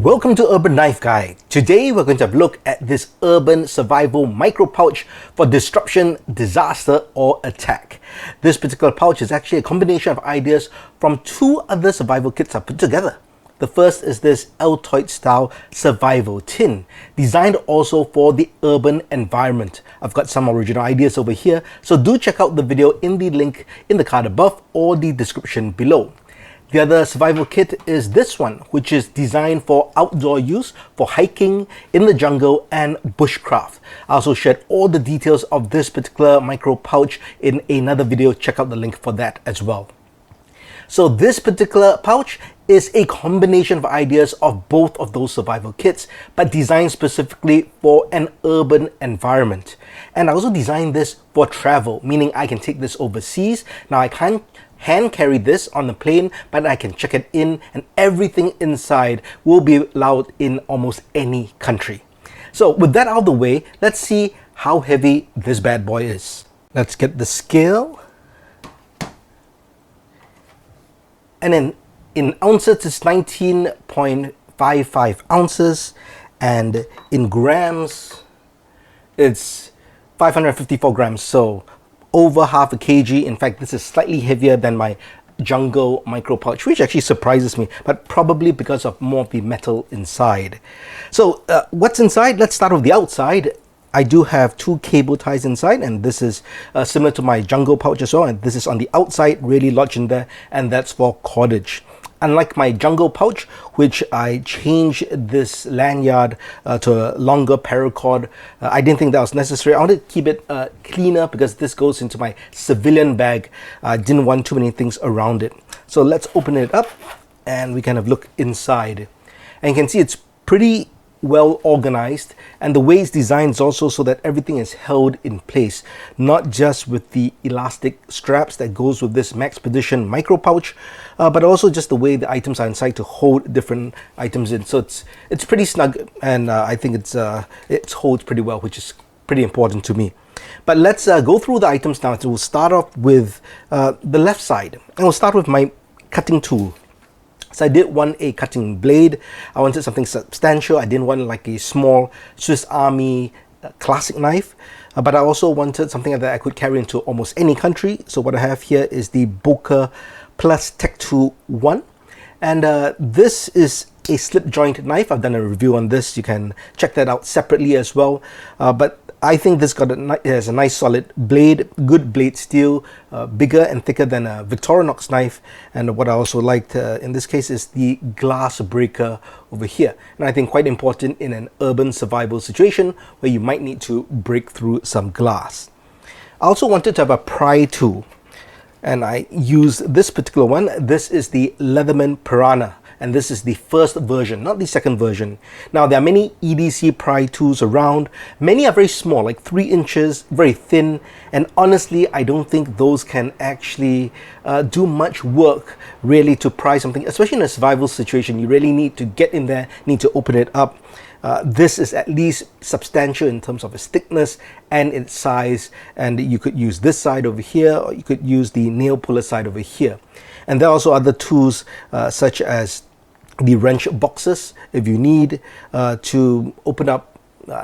Welcome to Urban Knife Guy. Today we're going to have a look at this urban survival micro pouch for disruption, disaster or attack. This particular pouch is actually a combination of ideas from two other survival kits I put together. The first is this Altoid style survival tin, designed also for the urban environment. I've got some original ideas over here, so do check out the video in the link in the card above or the description below. The other survival kit is this one, which is designed for outdoor use, for hiking, in the jungle and bushcraft. I also shared all the details of this particular micro pouch in another video. Check out the link for that as well. So this particular pouch is a combination of ideas of both of those survival kits, but designed specifically for an urban environment. And I also designed this for travel, meaning I can take this overseas. Now I can't hand carry this on the plane, but I can check it in and everything inside will be allowed in almost any country. So with that out of the way, let's see how heavy this bad boy is. Let's get the scale. And then in ounces, it's 19.55 ounces, and in grams, it's 554 grams. So over half a kg. In fact, this is slightly heavier than my jungle micro pouch, which actually surprises me, but probably because of more of the metal inside. So what's inside? Let's start with the outside. I do have two cable ties inside, and this is similar to my jungle pouch as well, and this is on the outside, really lodged in there, and that's for cordage. Unlike my jungle pouch, which I changed this lanyard to a longer paracord, I didn't think that was necessary. I wanted to keep it cleaner because this goes into my civilian bag. I didn't want too many things around it. So let's open it up and we kind of look inside. And you can see it's pretty well organized, and the way it's designed is also so that everything is held in place, not just with the elastic straps that goes with this Maxpedition micro pouch, but also just the way the items are inside to hold different items in. So it's pretty snug, and I think it holds pretty well, which is pretty important to me. But let's go through the items now. So we'll start off with the left side, and we'll start with my cutting tool. So I did want a cutting blade. I wanted something substantial. I didn't want like a small Swiss Army classic knife, but I also wanted something that I could carry into almost any country. So what I have here is the Boker Plus Tech Tool 1, and this is a slip joint knife. I've done a review on this. You can check that out separately as well. But I think this has a nice solid blade, good blade steel, bigger and thicker than a Victorinox knife. And what I also liked in this case is the glass breaker over here. And I think quite important in an urban survival situation where you might need to break through some glass. I also wanted to have a pry tool, and I used this particular one. This is the Leatherman Piranha, and this is the first version, not the second version. Now there are many EDC pry tools around. Many are very small, like 3 inches, very thin, and honestly I don't think those can actually do much work really to pry something, especially in a survival situation. You really need to get in there, need to open it up. This is at least substantial in terms of its thickness and its size, and you could use this side over here, or you could use the nail puller side over here. And there are also other tools such as the wrench boxes if you need to open up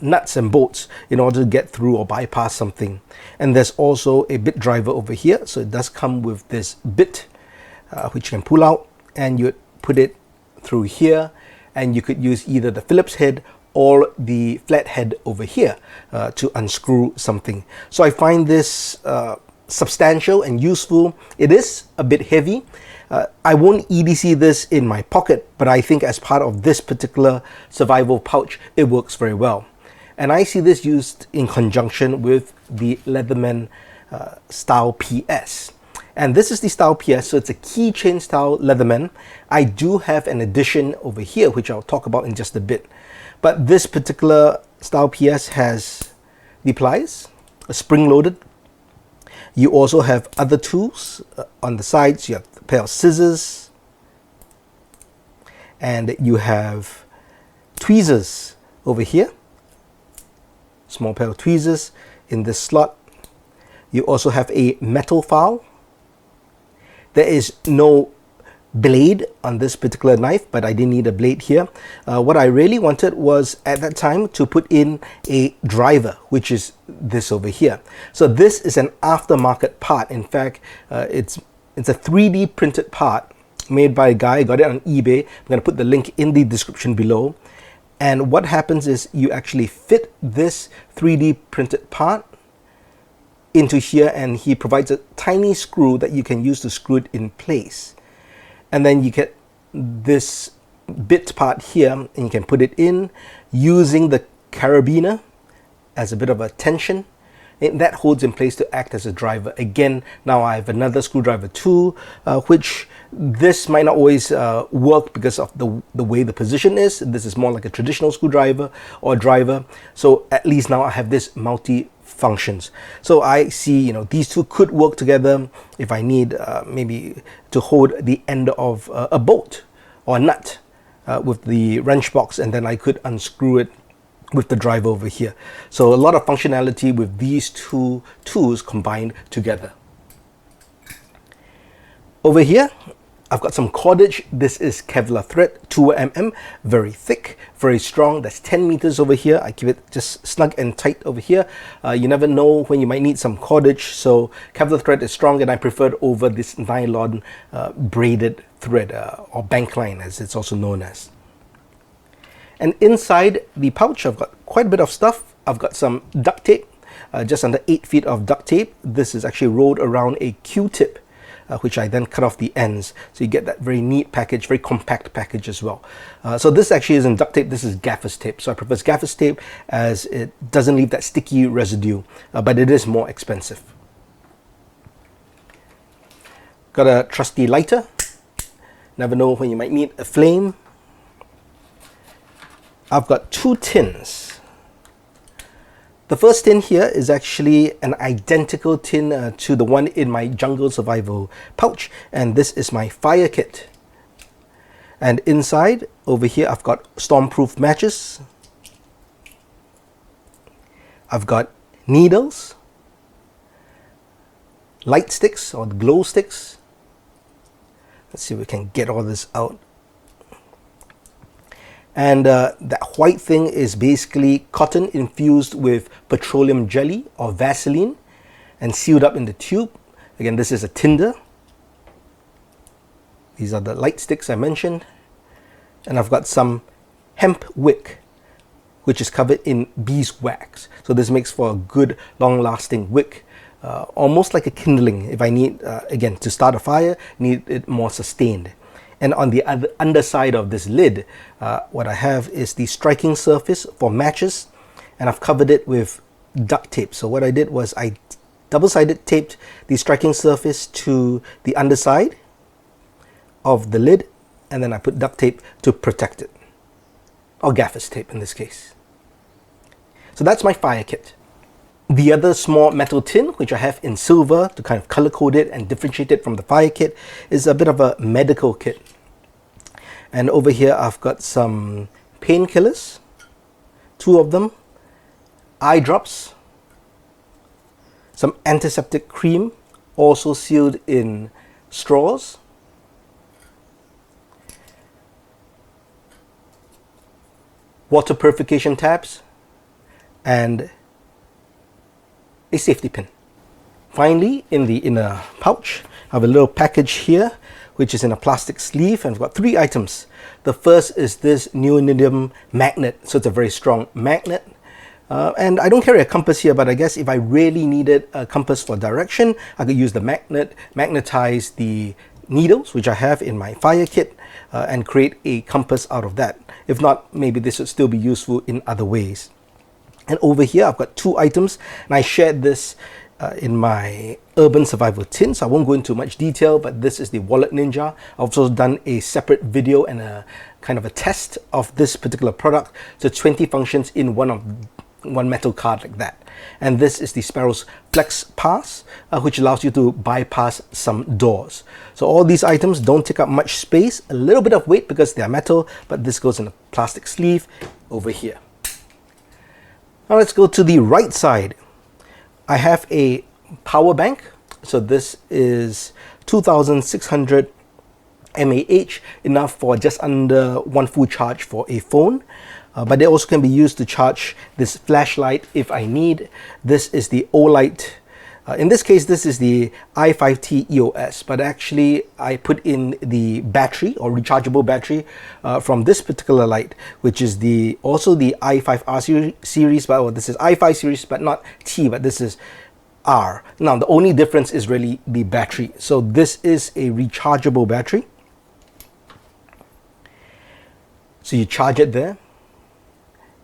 nuts and bolts in order to get through or bypass something. And there's also a bit driver over here, so it does come with this bit which you can pull out, and you put it through here, and you could use either the Phillips head or the flat head over here to unscrew something. So I find this substantial and useful. It is a bit heavy. I won't EDC this in my pocket, but I think as part of this particular survival pouch, it works very well. And I see this used in conjunction with the Leatherman style PS. And this is the style PS, so it's a keychain style Leatherman. I do have an addition over here, which I'll talk about in just a bit. But this particular style PS has the pliers, spring-loaded. You also have other tools on the sides. You have a pair of scissors, and you have tweezers over here. Small pair of tweezers in this slot. You also have a metal file. There is no blade on this particular knife, but I didn't need a blade here. What I really wanted was at that time to put in a driver, which is this over here. So this is an aftermarket part. In fact, it's a 3D printed part made by a guy. I got it on eBay. I'm going to put the link in the description below. And what happens is you actually fit this 3D printed part into here, and he provides a tiny screw that you can use to screw it in place. And then you get this bit part here, and you can put it in using the carabiner as a bit of a tension. And that holds in place to act as a driver. Again, now I have another screwdriver too, which this might not always work because of the way the position is. This is more like a traditional screwdriver or driver. So at least now I have this multi-functions. So I see, you know, these two could work together if I need maybe to hold the end of a bolt or a nut with the wrench box, and then I could unscrew it with the driver over here. So a lot of functionality with these two tools combined together. Over here, I've got some cordage. This is Kevlar thread, 2mm, very thick, very strong. That's 10 meters over here. I keep it just snug and tight over here. You never know when you might need some cordage. So Kevlar thread is strong, and I prefer it over this nylon braided thread or bank line, as it's also known as. And inside the pouch, I've got quite a bit of stuff. I've got some duct tape, just under 8 feet of duct tape. This is actually rolled around a Q-tip, which I then cut off the ends. So you get that very neat package, very compact package as well. So this actually isn't duct tape, this is gaffer's tape. So I prefer gaffer's tape as it doesn't leave that sticky residue, but it is more expensive. Got a trusty lighter. Never know when you might need a flame. I've got 2 tins. The first tin here is actually an identical tin to the one in my jungle survival pouch, and this is my fire kit. And inside over here I've got stormproof matches. I've got needles, light sticks or glow sticks. Let's see if we can get all this out. And that white thing is basically cotton infused with petroleum jelly or Vaseline and sealed up in the tube. Again, this is a tinder. These are the light sticks I mentioned. And I've got some hemp wick, which is covered in beeswax. So this makes for a good long-lasting wick, almost like a kindling if I need, again, to start a fire, need it more sustained. And on the other underside of this lid, what I have is the striking surface for matches, and I've covered it with duct tape. So what I did was I double-sided taped the striking surface to the underside of the lid, and then I put duct tape to protect it, or gaffer's tape in this case. So that's my fire kit. The other small metal tin, which I have in silver to kind of color code it and differentiate it from the fire kit, is a bit of a medical kit. And over here I've got some painkillers, 2 of them, eye drops, some antiseptic cream, also sealed in straws, water purification tabs, and a safety pin. Finally, in the inner pouch, I have a little package here, which is in a plastic sleeve, and I've got 3 items. The first is this neodymium magnet, so it's a very strong magnet. And I don't carry a compass here, but I guess if I really needed a compass for direction, I could use the magnet, magnetize the needles, which I have in my fire kit, and create a compass out of that. If not, maybe this would still be useful in other ways. And over here I've got 2 items, and I shared this in my urban survival tin, so I won't go into much detail, but this is the Wallet Ninja. I've also done a separate video and a kind of a test of this particular product. So 20 functions in one metal card like that. And this is the Sparrow's Flex Pass, which allows you to bypass some doors. So all these items don't take up much space, a little bit of weight because they are metal, but this goes in a plastic sleeve over here. Now let's go to the right side. I have a power bank. So this is 2,600 mAh, enough for just under one full charge for a phone. But they also can be used to charge this flashlight if I need. This is the OLight. In this case, this is the i5T EOS, but actually I put in the battery or rechargeable battery from this particular light, which is also the i5R series, but this is i5 series, but not T, but this is R. Now, the only difference is really the battery. So this is a rechargeable battery. So you charge it there,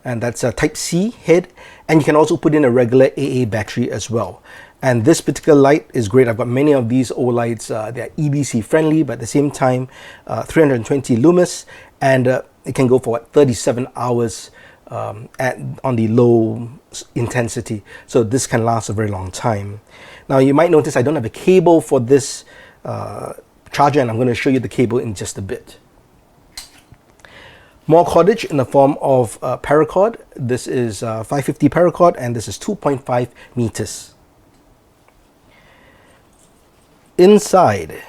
and that's a Type-C head, and you can also put in a regular AA battery as well. And this particular light is great. I've got many of these OLights. They're EDC friendly, but at the same time, 320 lumens, and it can go for 37 hours on the low intensity. So this can last a very long time. Now you might notice I don't have a cable for this charger, and I'm going to show you the cable in just a bit. More cordage in the form of paracord. This is 550 paracord, and this is 2.5 meters. Inside,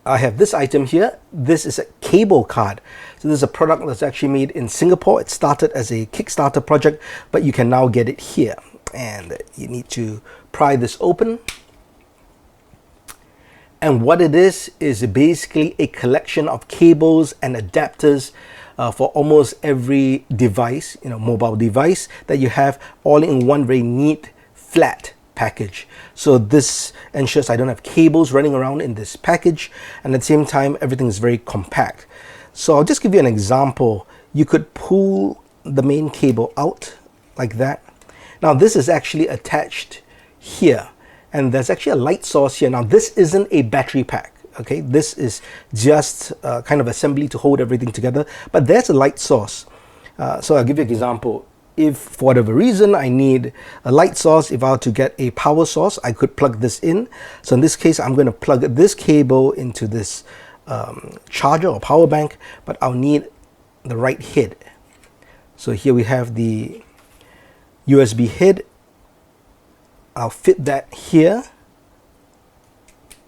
I have this item here. This is a cable card. So this is a product that's actually made in Singapore. It started as a Kickstarter project, but you can now get it here. And you need to pry this open. And what it is basically a collection of cables and adapters for almost every device, mobile device that you have, all in one very neat, flat package. So this ensures I don't have cables running around in this package, and at the same time everything is very compact. So I'll just give you an example. You could pull the main cable out like that. Now this is actually attached here, and there's actually a light source here. Now this isn't a battery pack, okay? This is just kind of assembly to hold everything together, but there's a light source. So I'll give you an example. If for whatever reason I need a light source, if I were to get a power source, I could plug this in. So in this case, I'm going to plug this cable into this charger or power bank, but I'll need the right head. So here we have the USB head. I'll fit that here,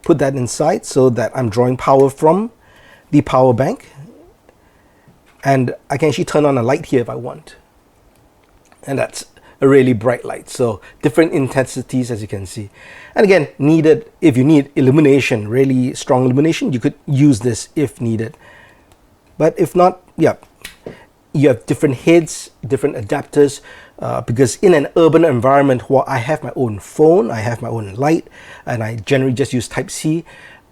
put that inside so that I'm drawing power from the power bank, and I can actually turn on a light here if I want. And that's a really bright light, so different intensities, as you can see. And again, if you need illumination, really strong illumination, you could use this if needed. But if not, yeah, you have different heads, different adapters, because in an urban environment where I have my own phone, I have my own light, and I generally just use Type-C.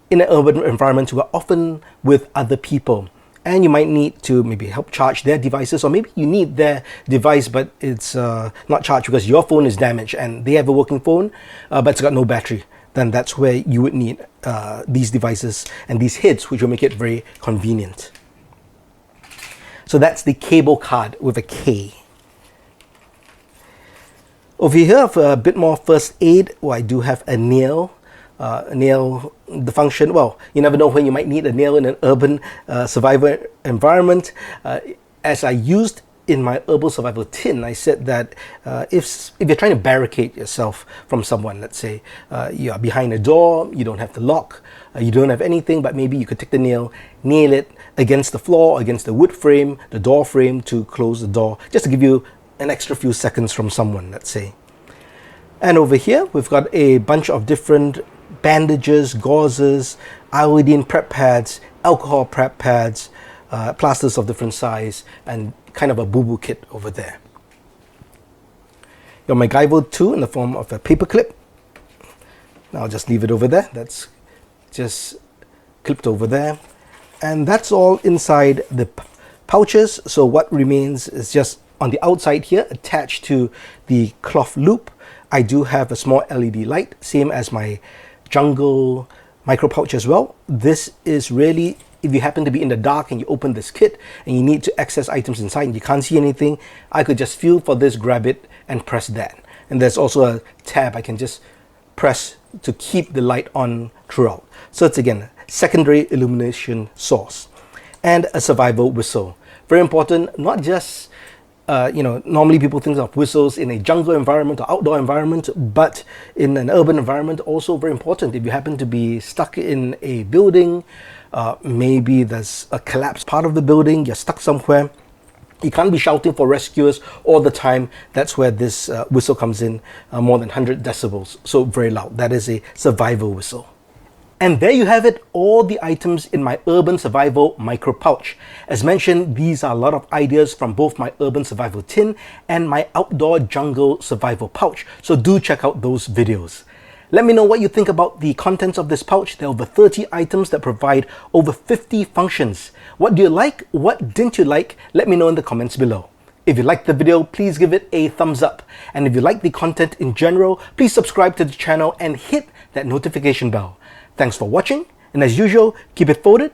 In an urban environment, we're often with other people, and you might need to maybe help charge their devices, or maybe you need their device but it's not charged because your phone is damaged and they have a working phone but it's got no battery. Then that's where you would need these devices and these heads, which will make it very convenient. So that's the cable card with a K. Over here for a bit more first aid, I do have a nail. The function, well, you never know when you might need a nail in an urban survival environment. As I used in my herbal survival tin, I said that if you're trying to barricade yourself from someone, let's say you are behind a door, you don't have the lock, you don't have anything, but maybe you could take the nail it against the floor, against the wood frame, the door frame to close the door, just to give you an extra few seconds from someone, let's say. And over here, we've got a bunch of different bandages, gauzes, iodine prep pads, alcohol prep pads, plasters of different size, and kind of a boo-boo kit over there. Your MacGyver tool in the form of a paper clip. Now I'll just leave it over there. That's just clipped over there. And that's all inside the pouches. So what remains is just on the outside here, attached to the cloth loop, I do have a small LED light, same as my jungle micro pouch as well. This is really, if you happen to be in the dark and you open this kit and you need to access items inside and you can't see anything, I could just feel for this, grab it and press that. And there's also a tab I can just press to keep the light on throughout. So it's again, secondary illumination source. And a survival whistle. Very important, not just Normally people think of whistles in a jungle environment or outdoor environment, but in an urban environment, also very important. If you happen to be stuck in a building, maybe there's a collapsed part of the building, you're stuck somewhere, you can't be shouting for rescuers all the time. That's where this whistle comes in, more than 100 decibels, so very loud. That is a survival whistle. And there you have it, all the items in my Urban Survival micro pouch. As mentioned, these are a lot of ideas from both my Urban Survival tin and my Outdoor Jungle Survival pouch, so do check out those videos. Let me know what you think about the contents of this pouch. There are over 30 items that provide over 50 functions. What do you like? What didn't you like? Let me know in the comments below. If you liked the video, please give it a thumbs up. And if you like the content in general, please subscribe to the channel and hit that notification bell. Thanks for watching, and as usual, keep it folded,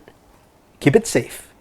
keep it safe.